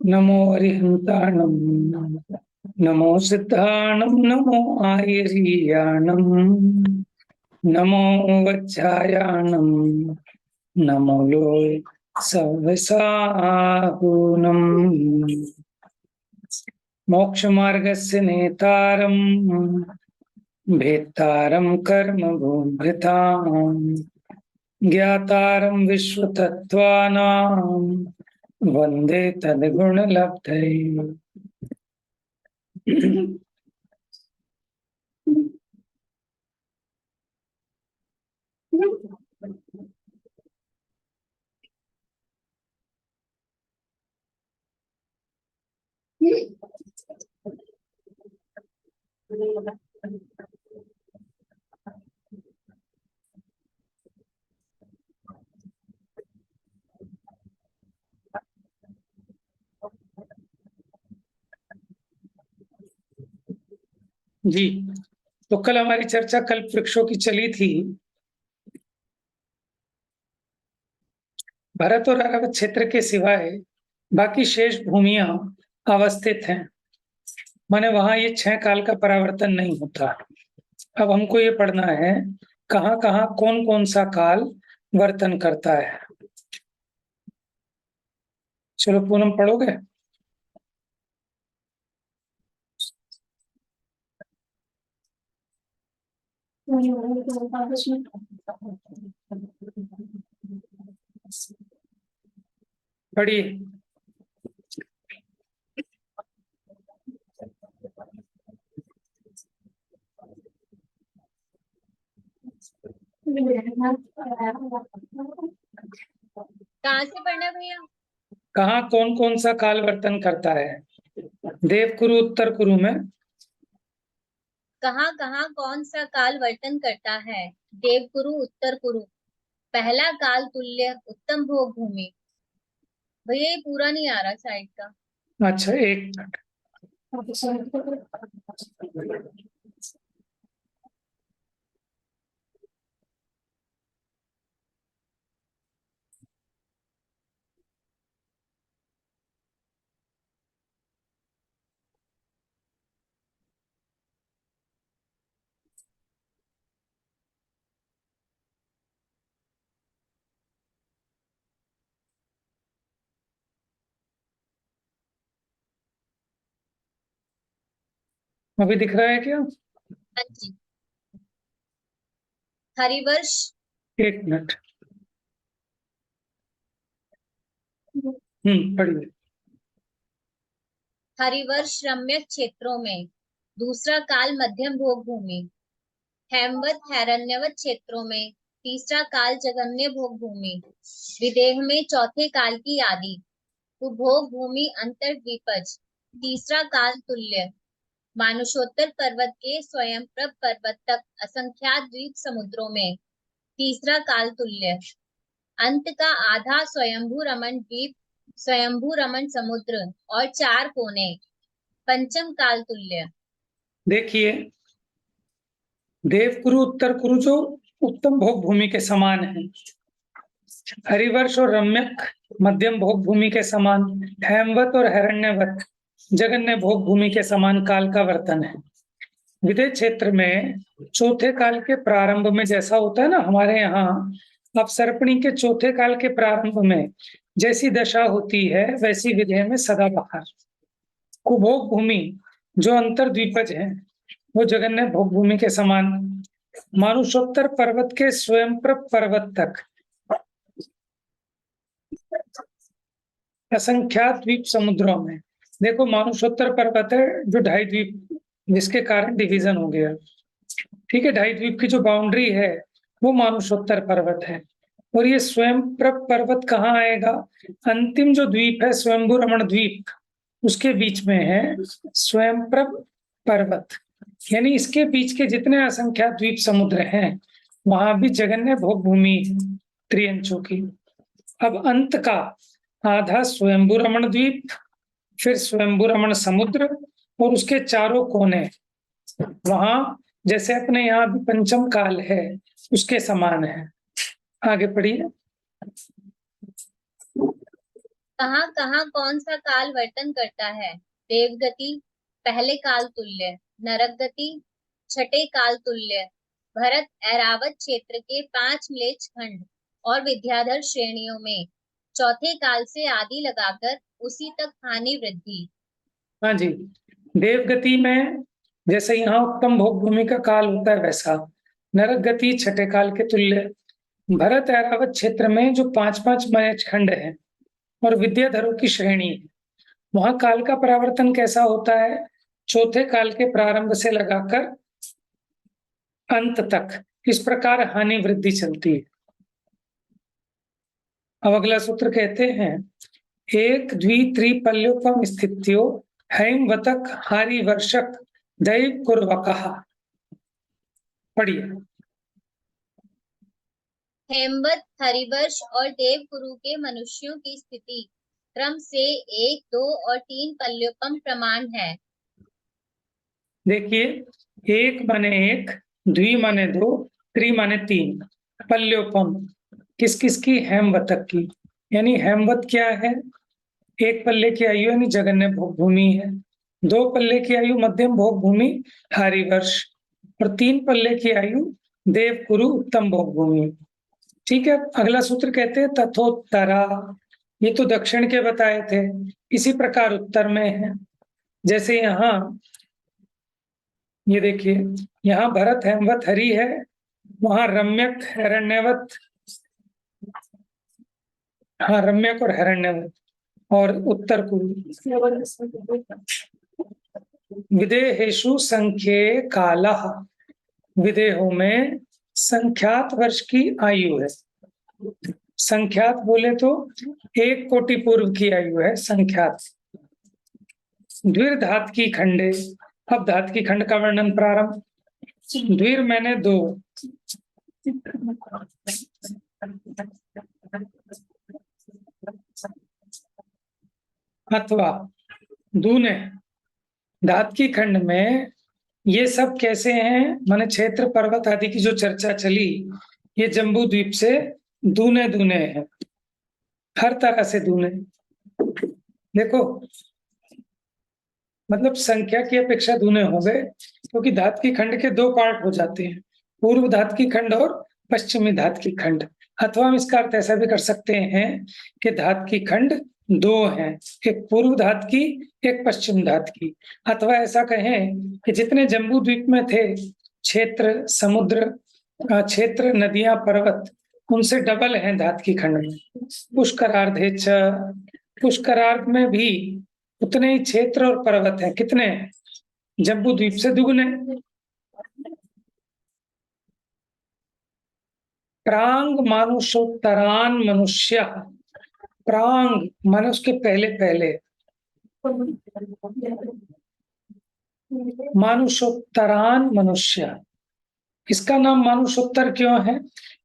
नमो अरिहंताणं नमो सिद्धाणं नमो आयर्याणं नमो वज्रायाणं नमो लोय सवसाहुनम् मोक्षमार्गस्य नेतारं भेत्तारं कर्म भूभृतां ज्ञातारं विश्वतत्त्वानां वन्दे तद्गुणलब्धये। जी, तो कल हमारी चर्चा कल्प वृक्षों की चली थी। भरत और अरब क्षेत्र के सिवाय बाकी शेष भूमियां अवस्थित हैं, माने वहां ये 6 काल का परावर्तन नहीं होता। अब हमको ये पढ़ना है कहाँ कहाँ कौन कौन सा काल वर्तन करता है। चलो पूनम पढ़ोगे? पढ़िए। कहाँ से पढ़ना भैया? कहाँ कौन कौन सा काल वर्तन करता है? देव कुरु उत्तर कुरु में कहाँ कहाँ कौन सा काल वर्तन करता है? देव कुरु उत्तर कुरु। पहला काल तुल्य उत्तम भोग भूमि। भैया ये पूरा नहीं आ रहा साइड का। अच्छा, एक मिनट। अभी दिख रहा है क्या? हाँ जी। हरिवर्ष। एक मिनट। पढ़िए। हरिवर्ष रम्य क्षेत्रों में। दूसरा काल मध्यम भोग भूमि। हेमवत हैरण्यवत क्षेत्रों में। तीसरा काल जघन्य भोग भूमि। विदेह में चौथे काल की आदि। भोग भूमि अंतर्द्वीपज। तीसरा काल तुल्य। मानुषोत्तर पर्वत के स्वयंप्रभ पर्वत तक असंख्यात द्वीप समुद्रों में। तीसरा काल तुल्य। अंत का आधा स्वयंभू रमन द्वीप, स्वयंभू रमन समुद्र और 4 कोने। पंचम काल तुल्य। देखिए, देव कुरु उत्तर कुरु जो उत्तम भोग भूमि के समान है, हरिवर्ष और रम्यक मध्यम भोग भूमि के समान, हेमवत और हिरण्यवत जघन्य भोग भूमि के समान काल का वर्तन है। विदेह क्षेत्र में चौथे काल के प्रारंभ में जैसा होता है ना हमारे यहाँ, अब सर्पणी के चौथे काल के प्रारंभ में जैसी दशा होती है वैसी विदेह में सदाबहार। कुभोग भूमि जो अंतर्द्वीपज है वो जघन्य भोग भूमि के समान, मानुषोत्तर पर्वत के स्वयंप्रभ पर्वत तक असंख्यात द्वीप समुद्रों में। देखो, मानुषोत्तर पर्वत है जो 2.5 द्वीप, जिसके कारण डिवीजन हो गया। ठीक है, 2.5 द्वीप की जो बाउंड्री है वो मानुषोत्तर पर्वत है। और ये स्वयंप्रभ पर्वत कहाँ आएगा? अंतिम जो द्वीप है स्वयंभू रमण द्वीप, उसके बीच में है स्वयंप्रभ पर्वत। यानी इसके बीच के जितने असंख्यात द्वीप समुद्र हैं वहां भी जघन्य भोग भूमि त्रियंचों की। अब अंत का आधा स्वयंभू रमण द्वीप, फिर स्वयंभू रमण समुद्र और उसके चारों कोने, वहां जैसे अपने यहाँ भी पंचम काल है उसके समान है। आगे पढ़िए। कहाँ कहाँ कौन सा काल वर्तन करता है? देवगति पहले काल तुल्य, नरक गति छठे काल तुल्य, भरत ऐरावत क्षेत्र के 5 म्लेच्छ खंड और विद्याधर श्रेणियों में चौथे काल से आदि लगाकर उसी तक हानि वृद्धि। हाँ जी, देवगति में जैसे यहाँ उत्तम भोग भूमि का काल होता है वैसा, नरक गति छठे काल के तुल्य, भरत ऐरावत क्षेत्र में जो 5-5 म्लेच्छ खंड है और विद्याधरों की श्रेणी है, वहां काल का परावर्तन कैसा होता है? चौथे काल के प्रारंभ से लगाकर अंत तक इस प्रकार हानि वृद्धि चलती है। अब अगला सूत्र कहते हैं, एक द्वि त्रिपल्योपम स्थित्यो हैमवतक हारि वर्षक दैव कुर्वकः। पढ़िए। हेमवत, हरिवर्ष और देवकुरु के मनुष्यों की स्थिति क्रम से 1, 2 और 3 पल्योपम प्रमाण है। देखिए, 1 माने 1, द्वि माने 2, त्रि माने 3, पल्योपम किस किस की? हेमवतक की। यानी हेमवत क्या है? 1 पल्ले की आयु यानी जगन्य भोग भूमि है, 2 पल्ले की आयु मध्यम भोग भूमि हरिवर्ष और 3 पल्ले की आयु देवकुरु उत्तम भोग भूमि। ठीक है। अगला सूत्र कहते हैं तथोत्तरा, ये तो दक्षिण के बताए थे, इसी प्रकार उत्तर में है। जैसे यहाँ ये देखिए, यहाँ भरत हेमवत हरि है, वहां रम्यक हिरण्यवत, हाँ रम्यक और हिरण्यवत और उत्तर कुरु। विदेहेषु संख्ये कालः, विदेहों में संख्यात वर्ष की आयु है। संख्यात बोले तो 1 कोटि पूर्व की आयु है संख्यात। द्विर धात की खंडे, अब धात की खंड का वर्णन प्रारंभ। द्विर मैंने 2, अथवा दूने, धात की खंड में ये सब कैसे हैं? माने क्षेत्र पर्वत आदि की जो चर्चा चली, ये जम्बू द्वीप से दूने दूने हैं, हर तरह से दूने। देखो, मतलब संख्या की अपेक्षा दूने हो गए, क्योंकि धात की खंड के 2 पार्ट हो जाते हैं, पूर्व धात की खंड और पश्चिमी धात की खंड। अथवा हम इसका अर्थ ऐसा भी कर सकते हैं कि धात की खंड 2 हैं, एक पूर्व धात की, एक पश्चिम धात की। अथवा ऐसा कहें कि जितने जम्बू द्वीप में थे क्षेत्र, समुद्र, क्षेत्र, नदियां, पर्वत, उनसे डबल हैं धात की खंड में। पुष्करार्धे च, पुष्करार्ध में भी उतने ही क्षेत्र और पर्वत हैं। कितने? जम्बू द्वीप से दुगने। प्रांग मानुषोत्तरान मनुष्य, प्रांग माने उसके पहले पहले, मानुषोत्तरान मनुष्य। इसका नाम मानुषोत्तर क्यों है?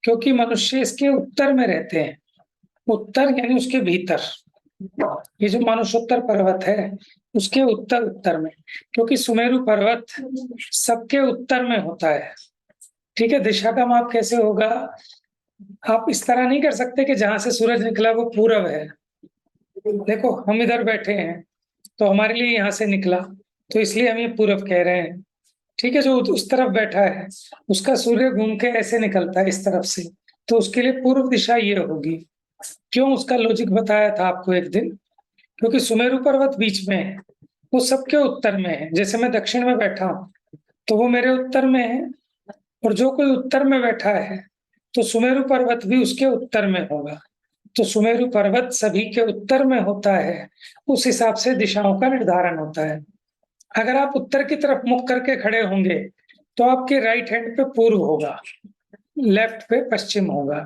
क्योंकि मनुष्य इसके उत्तर में रहते हैं। उत्तर यानी उसके भीतर। ये जो मानुषोत्तर पर्वत है उसके उत्तर उत्तर में, क्योंकि सुमेरु पर्वत सबके उत्तर में होता है। ठीक है। दिशा का माप कैसे होगा? आप इस तरह नहीं कर सकते कि जहां से सूरज निकला वो पूरब है। देखो, हम इधर बैठे हैं तो हमारे लिए यहाँ से निकला, तो इसलिए हम ये पूरब कह रहे हैं। ठीक है। जो उस तरफ बैठा है उसका सूर्य घूम के ऐसे निकलता है इस तरफ से, तो उसके लिए पूर्व दिशा ये होगी। क्यों? उसका लॉजिक बताया था आपको एक दिन। क्योंकि सुमेरु पर्वत बीच में है, वो सबके उत्तर में है। जैसे मैं दक्षिण में बैठा हूं तो वो मेरे उत्तर में है, और जो कोई उत्तर में बैठा है तो सुमेरु पर्वत भी उसके उत्तर में होगा। तो सुमेरु पर्वत सभी के उत्तर में होता है, उस हिसाब से दिशाओं का निर्धारण होता है। अगर आप उत्तर की तरफ मुख करके खड़े होंगे तो आपके राइट हैंड पे पूर्व होगा, लेफ्ट पे पश्चिम होगा।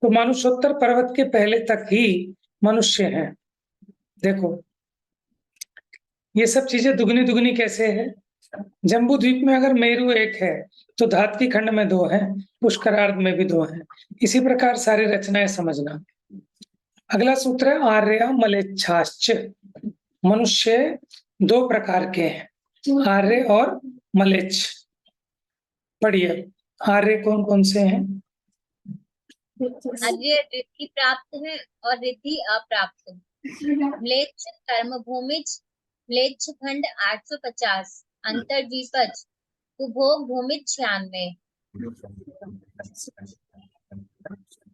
तो मानुषोत्तर पर्वत के पहले तक ही मनुष्य हैं। देखो, ये सब चीजें दुगनी दुगनी कैसे है? जम्बू द्वीप में अगर मेरु एक है तो धात की खंड में 2 हैं, पुष्करार्ध में भी 2 हैं। इसी प्रकार सारी रचनाएं समझना। अगला सूत्र है आर्य मलेच्छाश्च। मनुष्य 2 प्रकार के हैं, आर्य और मलेच्छ। पढ़िए, आर्य कौन कौन से हैं? अर्य रिद्धि प्राप्त है और रिद्धि अप्राप्त। म्लेच्छ कर्म भूमिज, म्लेच्छ खंड 850, अंतर्द्वीपज, कुभोग भूमिज 96।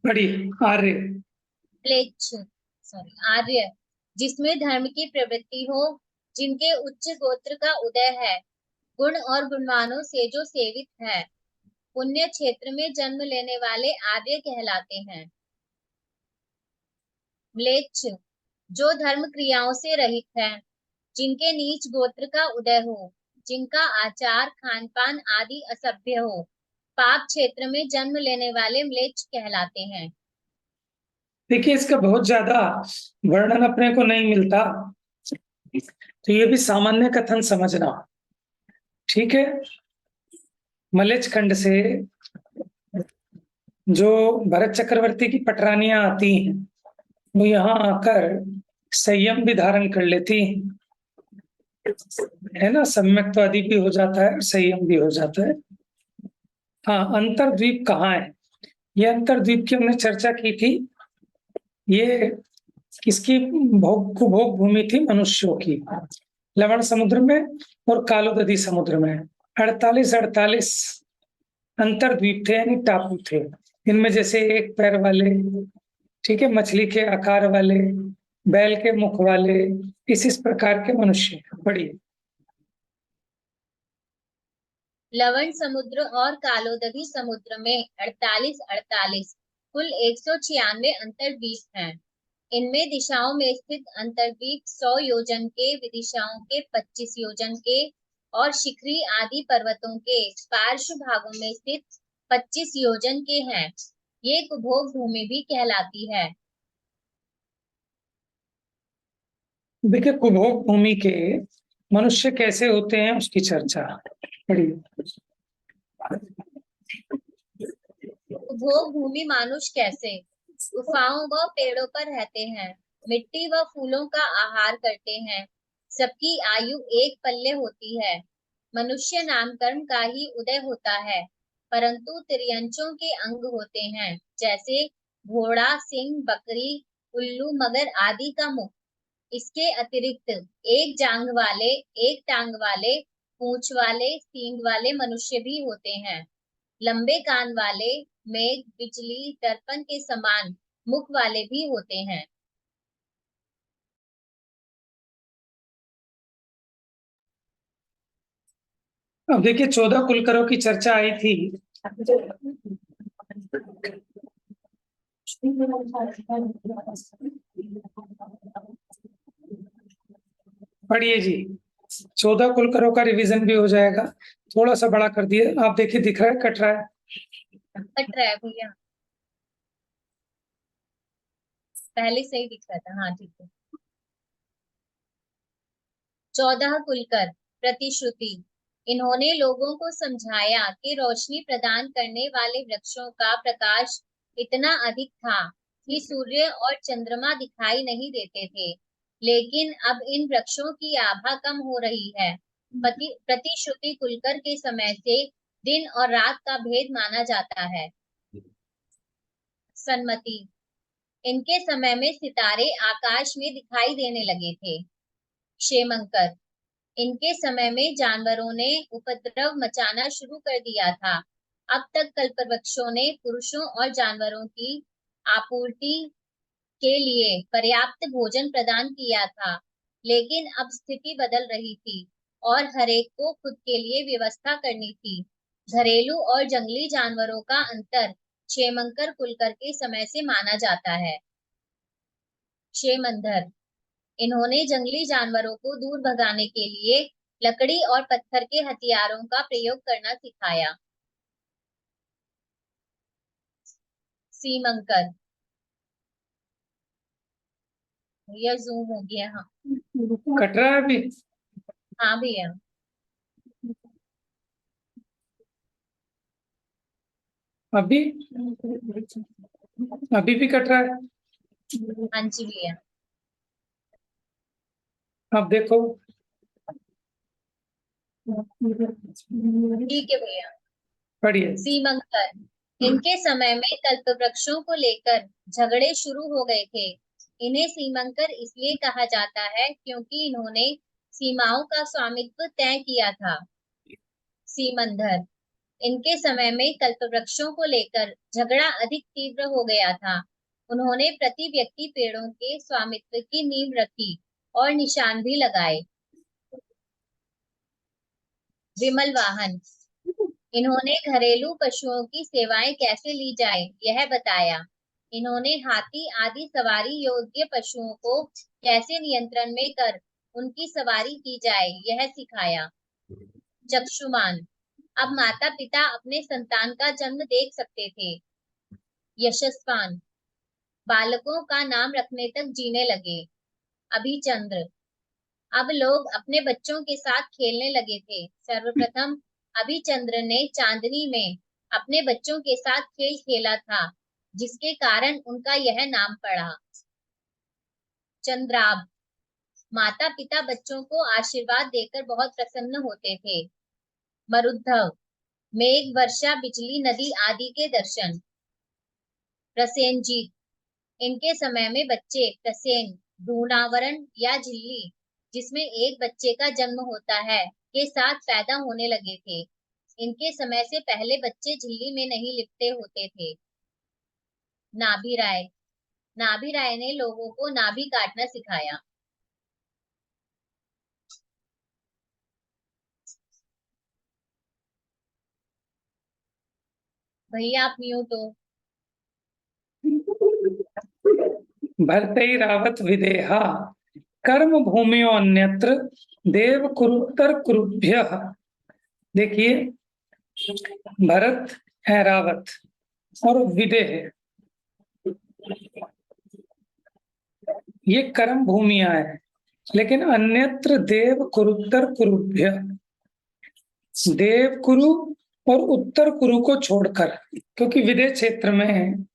पढ़िए आर्य। म्लेच्छ सॉरी आर्य, जिसमें धर्म की प्रवृत्ति हो, जिनके उच्च गोत्र का उदय है, गुण और गुणवानों से जो सेवित है, पुण्य क्षेत्र में जन्म लेने वाले आर्य कहलाते हैं। म्लेच्छ, जो धर्म क्रियाओं से रहित है, जिनके नीच गोत्र का उदय हो, जिनका आचार खान पान आदि असभ्य हो, पाप क्षेत्र में जन्म लेने वाले म्लेच्छ कहलाते हैं। देखिए इसका बहुत ज्यादा वर्णन अपने को नहीं मिलता, तो ये भी सामान्य कथन समझना, ठीक है। मलेच्छ खंड से जो भरत चक्रवर्ती की पटरानियां आती हैं, वो यहाँ आकर संयम भी धारण कर लेती हैं, है ना। सम्यक्त्वादि भी हो जाता है और संयम भी हो जाता है। हाँ, अंतर्द्वीप कहाँ है, ये अंतर्द्वीप की हमने चर्चा की थी। ये किसकी कुभोग भूमि थी? मनुष्यों की। लवण समुद्र में और कालोदधी समुद्र में 48 अंतर्द्वीप थे, यानी टापू थे। इनमें जैसे एक पैर वाले, ठीक है, मछली के आकार वाले, बैल के मुख वाले, इस प्रकार के मनुष्य। बढ़िए। लवण समुद्र और कालोदधी समुद्र में 48 कुल 196 अंतर्द्वीप हैं। इनमें दिशाओं में स्थित अंतर्द्वीप 100 योजन के, विदिशाओं के 25 योजन के और शिखरी आदि पर्वतों के पार्श्व भागों में स्थित 25 योजन के हैं। ये कुभोग भूमि भी कहलाती है। देखिए कुभोग भूमि के मनुष्य कैसे होते हैं उसकी चर्चा। बढ़िए। कुभोग भूमि मानुष कैसे? गुफाओं व पेड़ों पर रहते हैं, मिट्टी व फूलों का आहार करते हैं, सबकी आयु एक पल्ले होती है। मनुष्य नामकरण का ही उदय होता है, परंतु तिर्यंचों के अंग होते हैं, जैसे घोड़ा, सिंह, बकरी, उल्लू, मगर आदि का मुख। इसके अतिरिक्त एक जांग वाले, एक टांग वाले, पूंछ वाले, सींग वाले मनुष्य भी होते हैं। लंबे कान वाले, मेघ, बिजली, दर्पण के समान मुख वाले भी होते हैं। अब देखिए 14 कुलकरों की चर्चा आई थी। पढ़िए जी, 14 कुलकरों का रिवीजन भी हो जाएगा। थोड़ा सा बड़ा कर दिए आप, देखिए दिख रहा है, कट रहा है। कट रहा है भैया, पहले से ही दिख रहा था। हाँ ठीक है। 14 कुलकर प्रतिश्रुति। इन्होंने लोगों को समझाया कि रोशनी प्रदान करने वाले वृक्षों का प्रकाश इतना अधिक था कि सूर्य और चंद्रमा दिखाई नहीं देते थे, लेकिन अब इन वृक्षों की आभा कम हो रही है। प्रतिश्रुति कुलकर के समय से दिन और रात का भेद माना जाता है। सन्मति। इनके समय में सितारे आकाश में दिखाई देने लगे थे। क्षेमंकर। इनके समय में जानवरों ने उपद्रव मचाना शुरू कर दिया था। अब तक कल्पवृक्षों ने पुरुषों और जानवरों की आपूर्ति के लिए पर्याप्त भोजन प्रदान किया था, लेकिन अब स्थिति बदल रही थी और हरेक को खुद के लिए व्यवस्था करनी थी। घरेलू और जंगली जानवरों का अंतर क्षेमंकर कुलकर के समय से माना जाता है। क्षेमंधर। इन्होंने जंगली जानवरों को दूर भगाने के लिए लकड़ी और पत्थर के हथियारों का प्रयोग करना सिखाया। सीमंकर। यह जूम हो गया। हाँ कट रहा है अभी? हाँ भैया। अभी अभी भी कट रहा है? हाँ जी भैया। अब देखो। ठीक है भैया। पढ़िए। सीमंकर। इनके समय में कल्प वृक्षों को लेकर झगड़े शुरू हो गए थे। इन्हें सीमंकर इसलिए कहा जाता है क्योंकि इन्होंने सीमाओं का स्वामित्व तय किया था। सीमंधर, इनके समय में कल्प वृक्षों को लेकर झगड़ा अधिक तीव्र हो गया था। उन्होंने प्रति व्यक्ति पेड़ों के स्वामित्व की नींव रखी और निशान भी लगाए। विमल वाहन, इन्होंने घरेलू पशुओं की सेवाएं कैसे ली जाए यह बताया। इन्होंने हाथी आदि सवारी योग्य पशुओं को कैसे नियंत्रण में कर उनकी सवारी की जाए यह सिखाया। चक्षुमान, अब माता पिता अपने संतान का जन्म देख सकते थे। यशस्वान, बालकों का नाम रखने तक जीने लगे। अभिचंद्र, अब लोग अपने बच्चों के साथ खेलने लगे थे। सर्वप्रथम अभिचंद्र ने चांदनी में अपने बच्चों के साथ खेल खेला था, जिसके कारण उनका यह नाम पड़ा। चंद्राभ, माता पिता बच्चों को आशीर्वाद देकर बहुत प्रसन्न होते थे। मरुद्धव, मेघ वर्षा बिजली नदी आदि के दर्शन। प्रसेनजीत, इनके समय में बच्चे प्रसेन, भ्रूणावरण या झिल्ली जिसमें एक बच्चे का जन्म होता है के साथ पैदा होने लगे थे। इनके समय से पहले बच्चे झिल्ली में नहीं लिपटे होते थे। नाभि राय ने लोगों को नाभि काटना सिखाया। भैया आप म्यूट हो। भरतैरावत विदेहा कर्म भूमियो अन्यत्र देव कुरुत्तर कुरुभ्यः। देखिए, भरत है रावत और विदेह, ये कर्म भूमियां हैं, लेकिन अन्यत्र देव कुरुत्तर कुरुभ्य, देव कुरु और उत्तर कुरु को छोड़कर, क्योंकि विदेह क्षेत्र में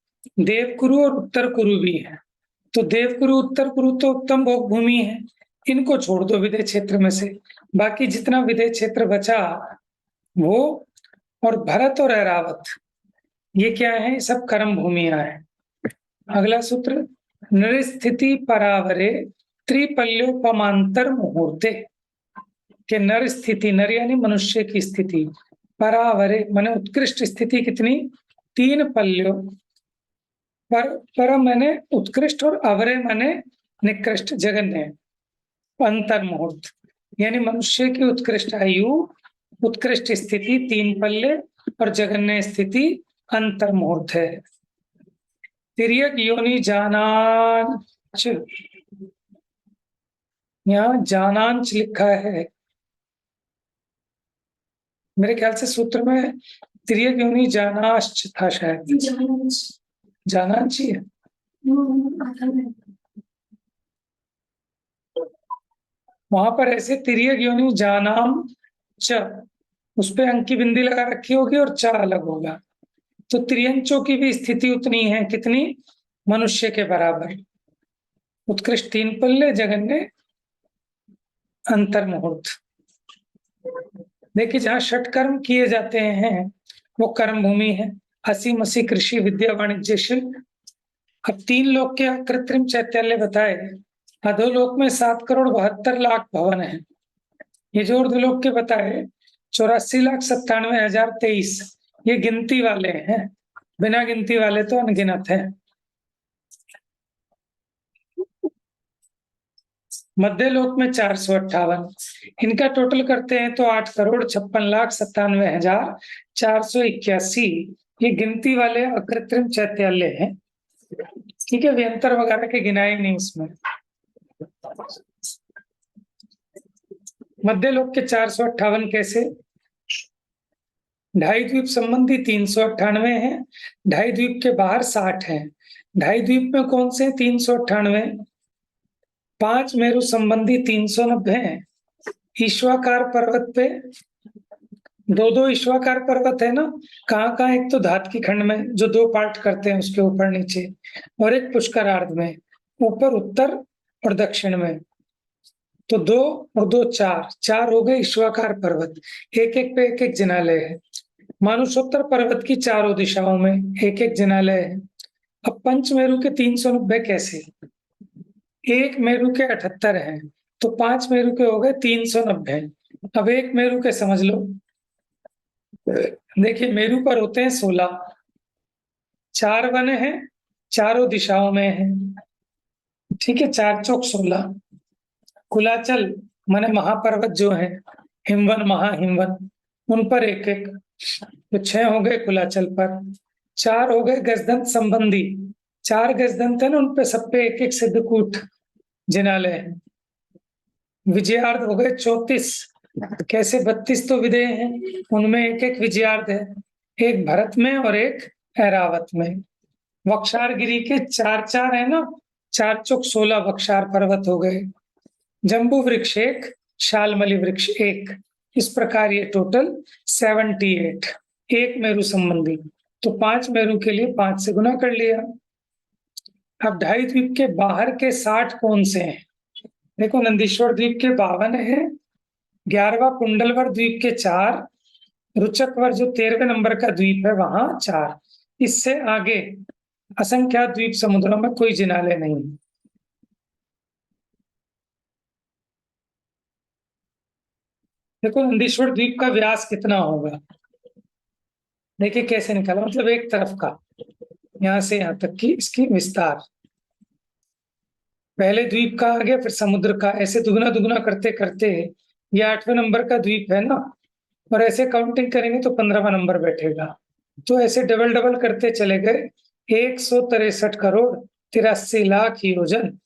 देव कुरु और उत्तर कुरु भी है, तो देव कुरु उत्तर कुरु तो उत्तम भोग भूमि है, इनको छोड़ दो विदेह क्षेत्र में से। बाकी जितना विदेह क्षेत्र बचा वो, और भरत और ऐरावत ये क्या है, सब कर्म भूमियां हैं। अगला सूत्र, नरस्थिति परावरे त्रिपल्योपमांतर मुहूर्ते, के नर स्थिति, नर यानी मनुष्य की स्थिति, परावरे माने उत्कृष्ट स्थिति कितनी, 3 पल्यों, पर मैंने उत्कृष्ट और अवरे माने निकृष्ट, जगन्य, अंतर मुहूर्त यानी मनुष्य की उत्कृष्ट आयु, उत्कृष्ट स्थिति 3 पल्ले और जगन्य स्थिति अंतर मुहूर्त है। तिर्यक योनि जानांच, यहाँ जानांच लिखा है, मेरे ख्याल से सूत्र में तिर्यक योनि जानांच था शायद, जानांच ही है। वहां पर ऐसे तिर्यक योनि जानाम च, उस पे अंक की बिंदी लगा रखी होगी और च अलग होगा, तो त्रियंचों की भी स्थिति उतनी है, कितनी, मनुष्य के बराबर, उत्कृष्ट 3 पल्ले, जगन्य अंतर मुहूर्त। देखिए, जहाँ षट कर्म किए जाते हैं वो कर्म भूमि है, हसी मसी कृषि विद्या वाणिज्य शिल्प। अब 3 लोक के कृत्रिम चैत्यालय बताए, अधोलोक में 7,72,00,000 भवन है, ये जो ऊर्ध्वलोक के बताए 84,97,023, ये गिनती वाले हैं, बिना गिनती वाले तो अनगिनत है। मध्य लोक में 458, इनका टोटल करते हैं तो 8,56,97,481, ये गिनती वाले अकृत्रिम चैत्यालय हैं। ठीक है, व्यंतर वगैरह के गिनाए नहीं इसमें। मध्य लोक के 458 कैसे, ढाई द्वीप संबंधी 398 है, ढाई द्वीप के बाहर 60 है। ढाई द्वीप में कौन से 398, 5 मेरु संबंधी 390 है, ईश्वाकार पर्वत पे 2 ईश्वाकार पर्वत है ना, कहाँ एक तो धात की खंड में जो 2 पार्ट करते हैं उसके ऊपर नीचे, और एक पुष्करार्ध में, ऊपर उत्तर और दक्षिण में, तो 2 और 2 4 हो गए ईश्वाकार पर्वत, एक पे एक जिनालय है। मानसोत्तर पर्वत की चारों दिशाओं में एक एक जिनालय है। अब पंचमेरु के 390 कैसे? एक मेरु के 78 है, तो 5 मेरु के हो गए 390। अब एक मेरु के समझ लो। देखिए मेरु पर होते हैं 16, 4 वन है, चारों दिशाओं में है। ठीक है, 4 चौक 16। कुलाचल माने महापर्वत जो है, हिमवन महाहिमवन, उन पर एक एक, तो 6 हो गए कुलाचल पर। 4 हो गए गजदंत संबंधी, 4 गजदंत है ना, उन पे सब पे एक एक सिद्धकूट जिनालय है। विजयार्ध हो गए 34, कैसे 32 तो विदेह हैं, उनमें एक एक विजयार्ध है, एक भरत में और एक ऐरावत में। वक्षारगिरी के 4 है ना, 4 चौक 16 वक्षार पर्वत हो गए। जम्बू वृक्ष 1, शालमली वृक्ष 1, इस प्रकार ये टोटल 78 एक मेरु संबंधी। तो 5 मेरु के लिए 5 से गुना कर लिया। अब ढाई द्वीप के बाहर के 60 कौन से हैं? देखो नंदीश्वर द्वीप के 52 है, 11वां कुंडलवर द्वीप के 4, रुचकवर जो 13वें नंबर का द्वीप है वहां 4। इससे आगे असंख्यात द्वीप समुद्रों में कोई जिनालय नहीं है। देखो नंदीश्वर द्वीप का व्यास कितना होगा, देखिए कैसे निकाला, मतलब एक तरफ का, यहां से यहां तक की इसकी विस्तार। पहले द्वीप का आ गया, फिर समुद्र का, ऐसे दुगना दुगना करते करते ये 8वें नंबर का द्वीप है ना, और ऐसे काउंटिंग करेंगे तो 15वां नंबर बैठेगा। तो ऐसे डबल डबल करते चले गए। 163 करोड़ 83 लाख योजन,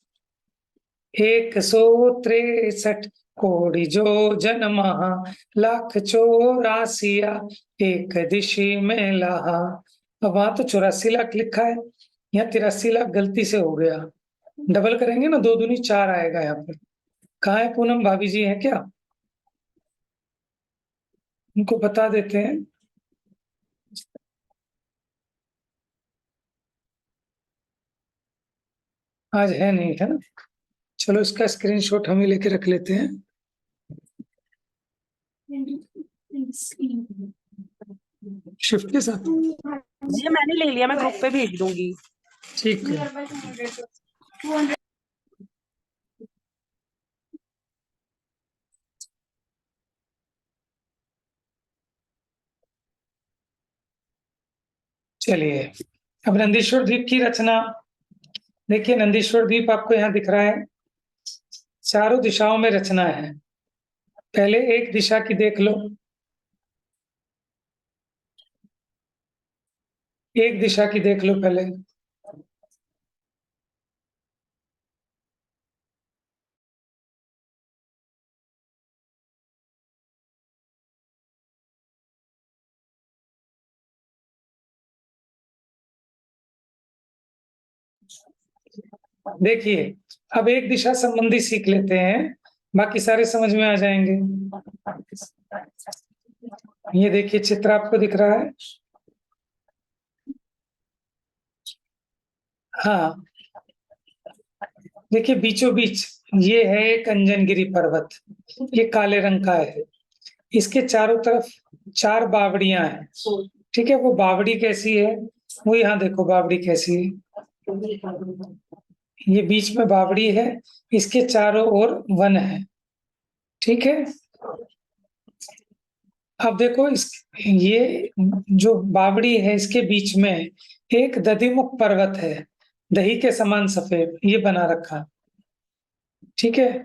163 कोटि जो जन महा, लाख 84 एक दिशी में लहा। अब वहां तो 84 लाख लिखा है, यहाँ 83 लाख गलती से हो गया। डबल करेंगे ना, 2 दूनी 4 आएगा यहाँ पर। कहाँ है पूनम भाभी जी, है क्या? उनको बता देते हैं। आज है नहीं, है ना? चलो इसका स्क्रीनशॉट हम ही लेके रख लेते हैं। शिफ्ट के साथ ये मैंने ले लिया, मैं ग्रुप पे भेज दूंगी। ठीक है। चलिए अब नंदीश्वर द्वीप की रचना देखिए। नंदीश्वर द्वीप आपको यहाँ दिख रहा है, चारों दिशाओं में रचना है। पहले एक दिशा की देख लो, एक दिशा की देख लो पहले। देखिए अब एक दिशा संबंधी सीख लेते हैं, बाकी सारे समझ में आ जाएंगे। ये देखिए चित्र आपको दिख रहा है। हाँ देखिए बीचों बीच ये है एक अंजनगिरी पर्वत, ये काले रंग का है। इसके चारों तरफ 4 बावड़ियां हैं। ठीक है, वो बावड़ी कैसी है, वो यहाँ देखो बावड़ी कैसी है। ये बीच में बावड़ी है, इसके चारों ओर वन है। ठीक है, अब देखो इस ये जो बावड़ी है इसके बीच में एक दधिमुख पर्वत है, दही के समान सफेद, ये बना रखा। ठीक है,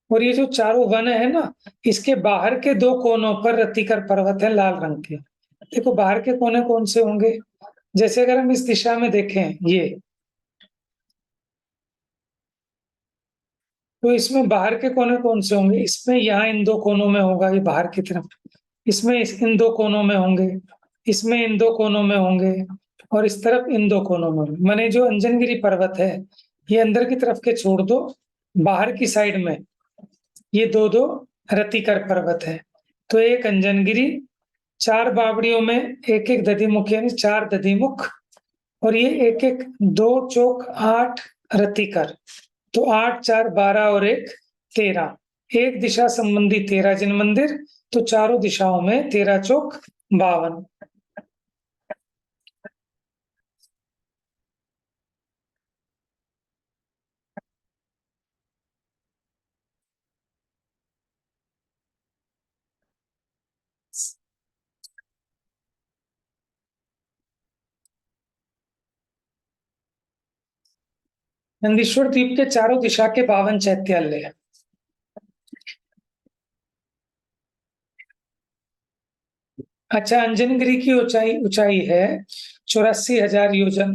और ये जो चारों वन है ना, इसके बाहर के 2 कोनों पर रतिकर पर्वत है लाल रंग के। देखो बाहर के कोने कौन से होंगे, जैसे अगर हम इस दिशा में देखें ये, तो इसमें बाहर के कोने कौन से होंगे, इसमें यहाँ इन 2 कोनों में होगा, ये बाहर की तरफ, इसमें इन 2 कोनों में होंगे, इसमें इन 2 कोनों में होंगे, और इस तरफ इन 2 कोनों में। माने जो अंजनगिरी पर्वत है ये अंदर की तरफ के छोड़ दो, बाहर की साइड में ये 2-2 रतिकर पर्वत है। तो एक अंजनगिरी, 4 बावड़ियों में एक एक दधिमुख, यानी 4 दधिमुख, और ये एक एक 2 चौक 8 रतिकर। तो 8 4 12 और 1 13, एक दिशा संबंधी 13 जिन मंदिर, तो चारों दिशाओं में 13 चौक 52। नंदीश्वर द्वीप के चारों दिशा के 52 चैत्यालय। अच्छा, अंजनगिरी की ऊंचाई ऊंचाई है 84,000 योजन,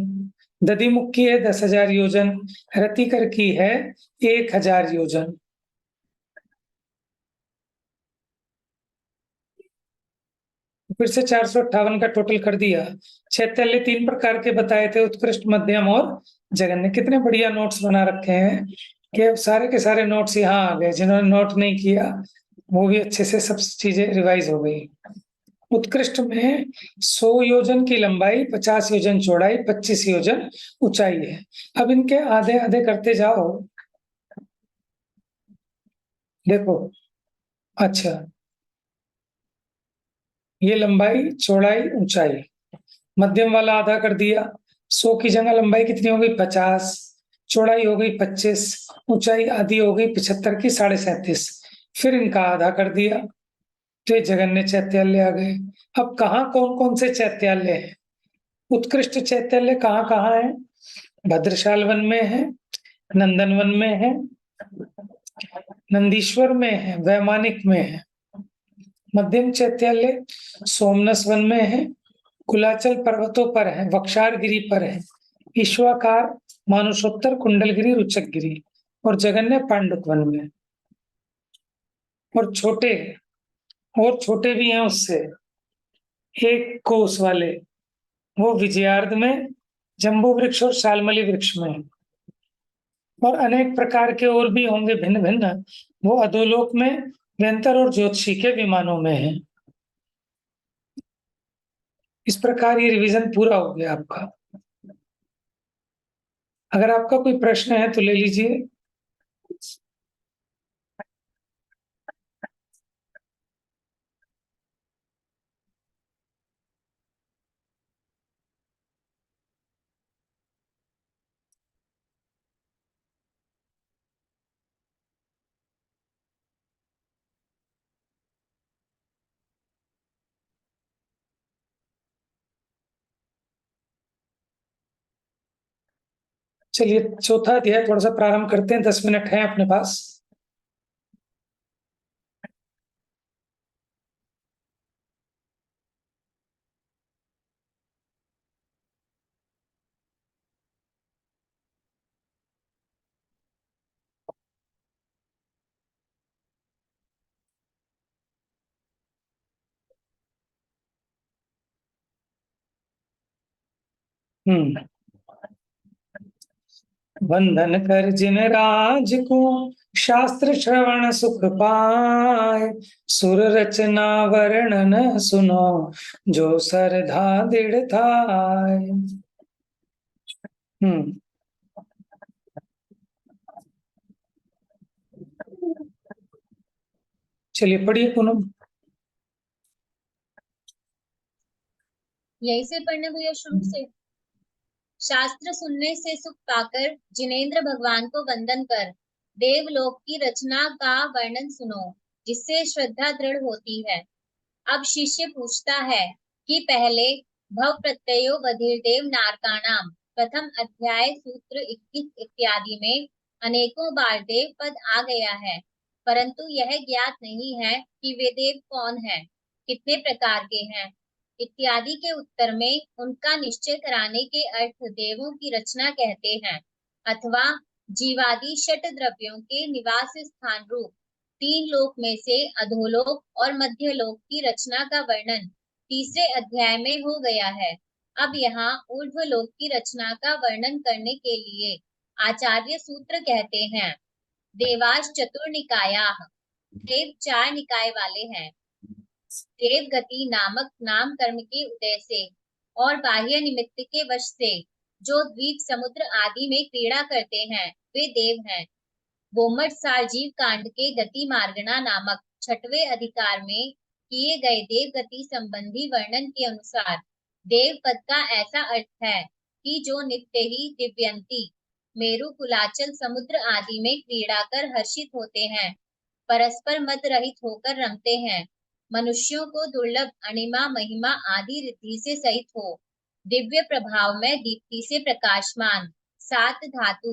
दधिमुख की है 10,000 योजन, रतिकर की है 1,000 योजन। फिर से 458 का टोटल कर दिया। चैत्यालय 3 प्रकार के बताए थे, उत्कृष्ट, मध्यम और जघन्य। कितने बढ़िया नोट्स बना रखे हैं कि सारे के सारे नोट्स यहाँ आ गए। जिन्होंने नोट नहीं किया वो भी अच्छे से सब चीजें रिवाइज हो गई। उत्कृष्ट में 100 योजन की लंबाई, 50 योजन चौड़ाई, 25 योजन ऊंचाई है। अब इनके आधे आधे करते जाओ। देखो, अच्छा, ये लंबाई, चौड़ाई, ऊंचाई। मध्यम वाला आधा कर दिया। 100 की जगह लंबाई कितनी हो गई? 50, चौड़ाई हो गई 25, ऊंचाई आधी हो गई 75 की 37.5। फिर इनका आधा कर दिया तो ये जगन्य चैत्यालय आ गए। अब कहाँ कौन कौन से चैत्यालय हैं? उत्कृष्ट चैत्यालय कहाँ कहाँ है? भद्रशाल वन में है, नंदनवन में है, नंदीश्वर में है, वैमानिक में है। मध्यम चैत्यालय सोमनस वन में है, कुलाचल पर्वतों पर है, वक्षारगिरी पर है, ईश्वाकार, मानुषोत्तर, कुंडलगिरी, रुचकगिरी, और जगन्य पांडुक वन में। और छोटे भी हैं उससे, एक कोस वाले, वो विजयार्ध में, जम्बू वृक्ष और शालमली वृक्ष में है। और अनेक प्रकार के और भी होंगे भिन्न भिन्न, वो अधोलोक में, व्यंतर और ज्योतिषी के विमानों में है। इस प्रकार ये रिवीजन पूरा हो गया आपका। अगर आपका कोई प्रश्न है तो ले लीजिए। चलिए, चौथा अध्याय थोड़ा सा प्रारंभ करते हैं। 10 मिनट है अपने पास। हम्म। बंधन कर जिन राज को, शास्त्र श्रवण सुख पाए, सुर रचना वर्णन सुनो, जो सरधा दृढ़ थाय। हम्म। चलिए पढ़िए पूनम। यहीं से पढ़ने भैया शुरू से। शास्त्र सुनने से सुख पाकर जिनेंद्र भगवान को वंदन कर देवलोक की रचना का वर्णन सुनो, जिससे श्रद्धा दृढ़ होती है। अब शिष्य पूछता है कि पहले भव प्रत्ययो बधिरदेव नारकाणाम प्रथम अध्याय सूत्र 21 इत्यादि में अनेकों बार देव पद आ गया है, परंतु यह ज्ञात नहीं है कि वे देव कौन है, कितने प्रकार के हैं इत्यादि के उत्तर में उनका निश्चय कराने के अर्थ देवों की रचना कहते हैं, अथवा जीवादि षट द्रव्यों के निवास स्थान रूप 3 लोक में से अधोलोक और मध्य लोक की रचना का वर्णन तीसरे अध्याय में हो गया है। अब यहाँ ऊर्ध्व लोक की रचना का वर्णन करने के लिए आचार्य सूत्र कहते हैं, देवाश चतुर्निकायाः, देव 4 निकाय वाले हैं। देव गति नामक नाम कर्म के उदय से और बाह्य निमित्त के वश से जो द्वीप समुद्र आदि में क्रीड़ा करते हैं वे देव हैं। गोमटसार जीव कांड के गति मार्गणा नामक 6वें अधिकार में किए गए देव गति संबंधी वर्णन के अनुसार देव पद का ऐसा अर्थ है कि जो नित्य ही दिव्यंती मेरु कुलाचल समुद्र आदि में क्रीड़ा कर हर्षित होते हैं, परस्पर मत रहित होकर रमते हैं, मनुष्यों को दुर्लभ अणिमा महिमा आदि रिद्धि से सहित हो, दिव्य प्रभाव में दीप्ति से प्रकाशमान, 7 धातु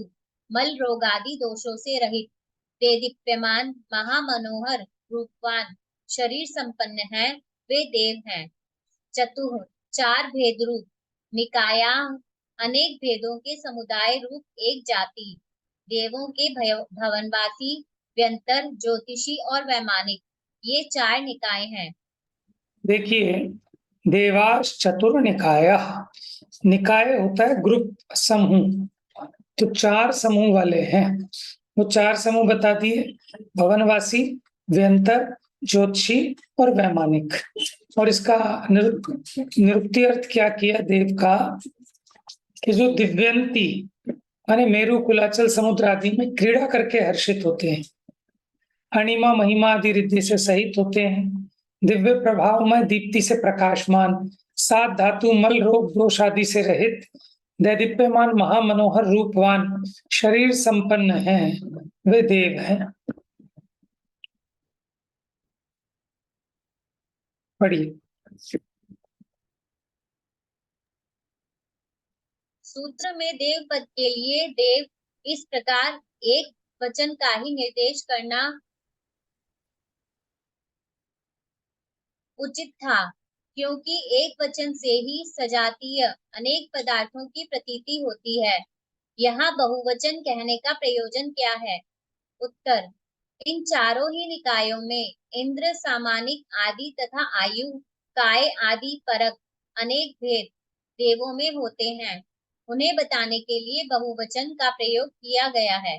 मल रोगादि दोषों से रहित, देदीप्यमान महामनोहर रूपवान शरीर संपन्न है, वे देव हैं। चतुः 4 भेद रूप, निकाया अनेक भेदों के समुदाय रूप एक जाति, देवों के भवनवासी, व्यंतर, ज्योतिषी और वैमानिक, ये 4 निकाय हैं। देखिए, देवास चतुर निकाय, निकाय होता है ग्रुप, समूह। तो 4 समूह वाले हैं। वो 4 समूह बता दिए, भवनवासी, व्यंतर, ज्योतिषी और वैमानिक। और इसका निरुक्ति अर्थ क्या किया देव का, कि जो दिव्यंती माने मेरु कुलाचल समुद्र आदि में क्रीड़ा करके हर्षित होते हैं, अणिमा महिमा आदि रिद्धि से सहित होते हैं, दिव्य प्रभाव में दीप्ति से प्रकाशमान, 7 धातु मल रोग दोष आदि से रहित, दैदीप्यमान महामनोहर रूपवान शरीर संपन्न हैं, वे देव हैं। पढ़िए। सूत्र में देव पद के लिए देव इस प्रकार एक वचन का ही निर्देश करना उचित था, क्योंकि एक वचन से ही सजातीय अनेक पदार्थों की प्रतीति होती है। यहाँ बहुवचन कहने का प्रयोजन क्या है? उत्तर, इन चारों ही निकायों में इंद्र, सामानिक आदि तथा आयु, काय आदि परक अनेक भेद देवों में होते हैं। उन्हें बताने के लिए बहुवचन का प्रयोग किया गया है।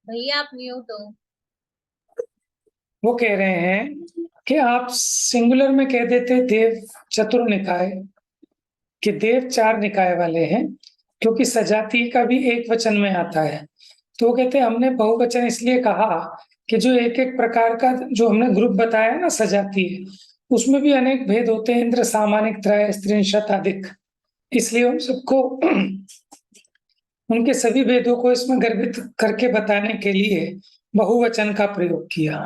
भैया आप म्यूट हो। वो कह रहे हैं कि आप सिंगुलर में कह देते देव चतुर निकाय, कि देव 4 निकाय वाले हैं, क्योंकि सजाती का भी एक वचन में आता है। तो वो कहते हैं हमने बहुवचन इसलिए कहा कि जो एक एक प्रकार का जो हमने ग्रुप बताया ना सजाती है, उसमें भी अनेक भेद होते हैं, इंद्र, सामानिक, त्रय, स्त्रिंशत अधिक, इसलिए उन सबको उनके सभी भेदों को इसमें गर्भित करके बताने के लिए बहुवचन का प्रयोग किया।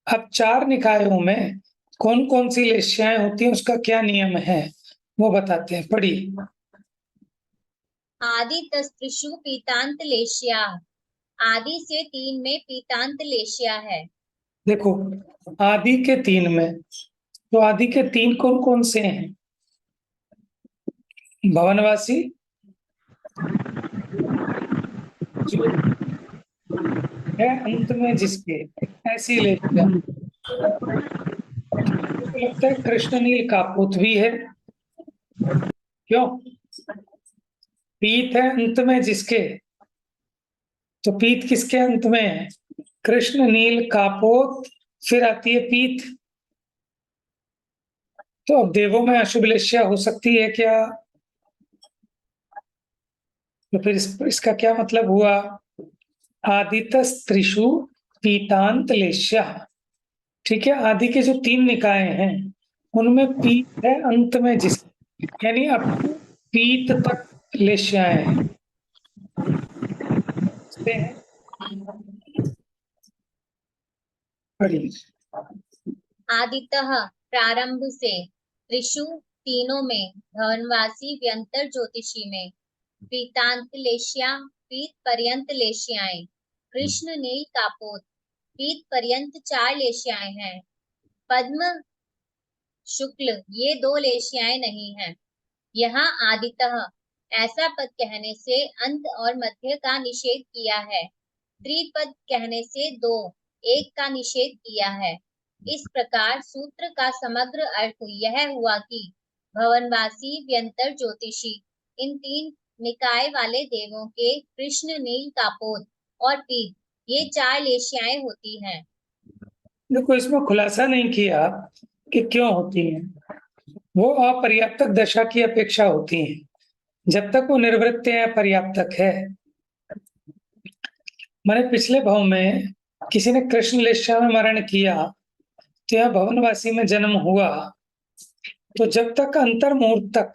अब 4 निकायों में कौन कौन सी लेश्याएं होती हैं, उसका क्या नियम है वो बताते हैं। पढ़िए। आदि तस्त्रिषु पीतांत लेश्या, आदि से 3 में पीतांत लेश्या है। देखो, आदि के 3 में, तो आदि के 3 कौन कौन से हैं? भवनवासी, जो है अंत में जिसके, ऐसी लेश्या। लगता है कृष्णनील कापुत भी है, क्यों? पीत है अंत में जिसके, तो पीत किसके अंत में है? कृष्ण, नील, कापोत, फिर आती है पीत। तो अब देवों में अशुभ लेश्या हो सकती है क्या? तो फिर इसका क्या मतलब हुआ? आदितस्त्रिषु पीतांत लेश्या। ठीक है, आदि के जो 3 निकाय हैं उनमें पीत है अंत में जिस, यानी अब पीत तक लेश्याएं हैं। आदितः प्रारंभ से, त्रिषु तीनों में, भवनवासी व्यंतर ज्योतिषी में, पीतांत लेश्या पीत पर्यंत लेश्याएं, कृष्ण नील कापोत पीत पर्यंत 4 लेश्याएं हैं। पद्म शुक्ल ये 2 लेश्याएं नहीं हैं। यहाँ आदितः ऐसा पद कहने से अंत और मध्य का निषेध किया है। त्रिपद कहने से 2 एक का निषेध किया है। इस प्रकार सूत्र का समग्र अर्थ यह हुआ कि भवनवासी, व्यंतर, ज्योतिषी इन 3 निकाय वाले देवों के कृष्ण, नील, कापोत और पीत ये 4 लेश्याएं होती हैं। देखो, इसमें खुलासा नहीं किया कि क्यों होती है, वो अपर्याप्तक दशा की अपेक्षा होती हैं जब तक वो निर्वृत्तियां पर्याप्तक है। मैंने पिछले भाव में किसी ने कृष्ण लेशा में मरण किया तो यह भवनवासी में जन्म हुआ, तो जब तक अंतर मुहूर्त तक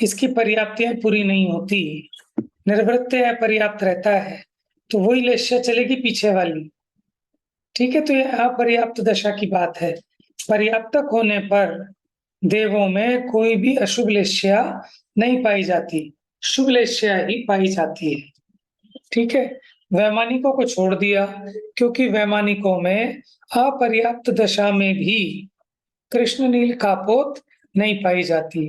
इसकी पर्याप्तियां पूरी नहीं होती, निर्वृत्य अपर्याप्त रहता है, तो वही लेश्या चलेगी पीछे वाली। ठीक है, तो यह अपर्याप्त दशा की बात है। पर्याप्तक होने पर देवों में कोई भी अशुभ लेश्या नहीं पाई जाती, शुभ लेश्या ही पाई जाती है। ठीक है, वैमानिकों को छोड़ दिया क्योंकि वैमानिकों में अपर्याप्त दशा में भी कृष्ण नील कापोत नहीं पाई जाती।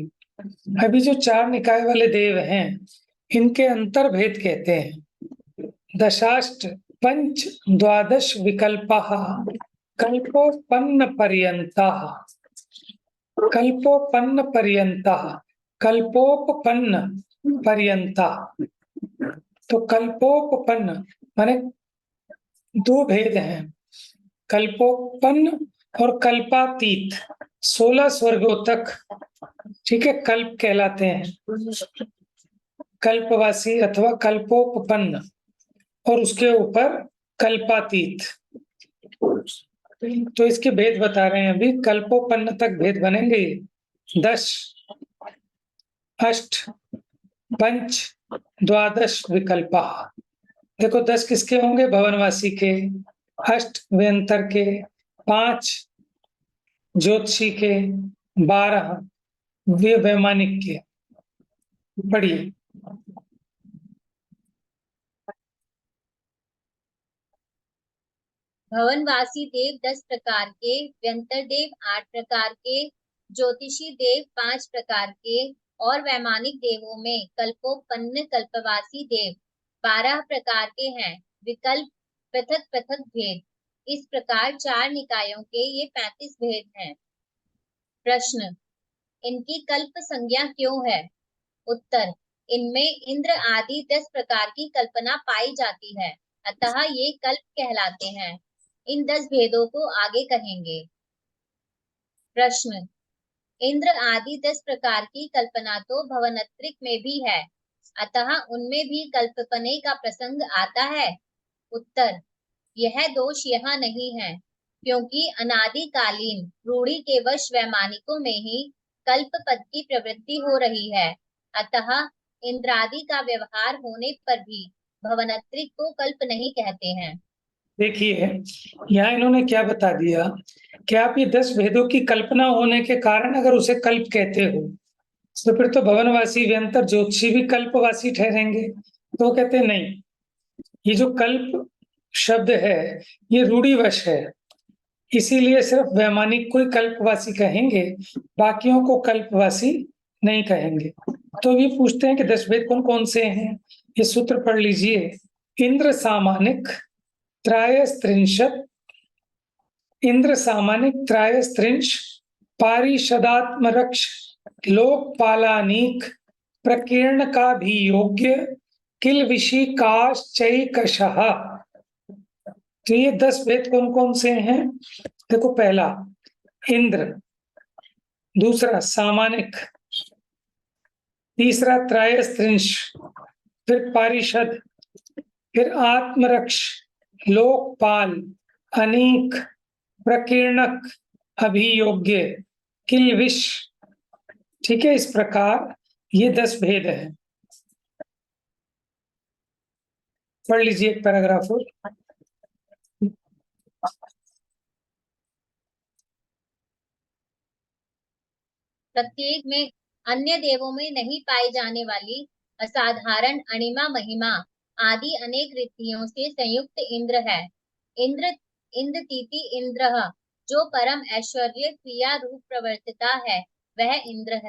अभी जो चार निकाय वाले देव हैं, इनके अंतर भेद कहते हैं। दशाष्ट पंच द्वादश विकल्पाः कल्पोपन्न पर्यंताः, कल्पोपन्न पर्यंताः, कल्पोपन्न पर्यंताः। तो कल्पोपन्न माने दो भेद हैं, कल्पोपन्न और कल्पातीत। 16 स्वर्गों तक, ठीक है, कल्प कहलाते हैं, कल्पवासी अथवा कल्पोपन्न, और उसके ऊपर कल्पातीत। तो इसके भेद बता रहे हैं अभी। कल्पोपन्न तक भेद बनेंगे 10, अष्ट, पंच, द्वादश विकल्पा। देखो 10 किसके होंगे? भवनवासी के, अष्ट व्यंतर के, 5 ज्योतिषी के, 12 वे वैमानिक के। पढ़िए। भवनवासी देव 10 प्रकार के, व्यंतर देव 8 प्रकार के, ज्योतिषी देव 5 प्रकार के और वैमानिक देवों में कल्पोपन्न कल्पवासी देव 12 प्रकार के हैं। विकल्प पृथक पृथक भेद। इस प्रकार चार निकायों के ये 35 भेद हैं। प्रश्न, इनकी कल्प संज्ञा क्यों है? उत्तर, इनमें इंद्र आदि 10 प्रकार की कल्पना पाई जाती है, अतः ये कल्प कहलाते हैं। इन 10 भेदों को आगे कहेंगे। प्रश्न, इंद्र आदि 10 प्रकार की कल्पना तो भवनत्रिक में भी है, अतः उनमें भी कल्पने का प्रसंग आता है। उत्तर, यह दोष यहाँ नहीं है, क्योंकि अनादिकालीन रूढ़ी के वश वैमानिकों में ही कल्प पद की प्रवृत्ति हो रही है, अतः इंद्रादि का व्यवहार होने पर भी भवनत्रिक को कल्प नहीं कहते हैं। देखिए, यहाँ इन्होंने क्या बता दिया कि आप ये 10 भेदों की कल्पना होने के कारण अगर उसे कल्प कहते हो, तो फिर तो भवनवासी व्यंतर ज्योतिषी भी कल्पवासी ठहरेंगे। तो वो कहते नहीं, ये जो कल्प शब्द है ये रूढ़िवश है, इसीलिए सिर्फ वैमानिक को ही कल्पवासी कहेंगे, बाकियों को कल्पवासी नहीं कहेंगे। तो ये पूछते हैं कि 10 भेद कौन कौन से हैं? ये सूत्र पढ़ लीजिए। इंद्र सामानिक त्रयस्त्रिंशत्, इंद्र सामानिक त्रयस्त्रिंश, पारिषदात्मरक्ष लोकपालानीक प्रकीर्ण का भी योग्य किल विषि काश्चैकशः। तो ये 10 भेद कौन कौन से हैं? देखो, पहला इंद्र, दूसरा सामानिक, तीसरा त्रयस्त्रिंश, फिर पारिषद, फिर आत्मरक्ष, लोकपाल, अनीक, प्रकीर्णक, अभियोग्य, किलविश। ठीक है, इस प्रकार ये 10 भेद हैं। पढ़ लीजिए एक पैराग्राफ और। प्रत्येक में अन्य देवों में नहीं पाई जाने वाली असाधारण अणिमा महिमा आदि अनेक रिद्धियों से संयुक्त इंद्र है। इंद्र इंद्रतीति इंद्र, जो परम ऐश्वर्य क्रिया रूप प्रवर्तिता है, वह इंद्र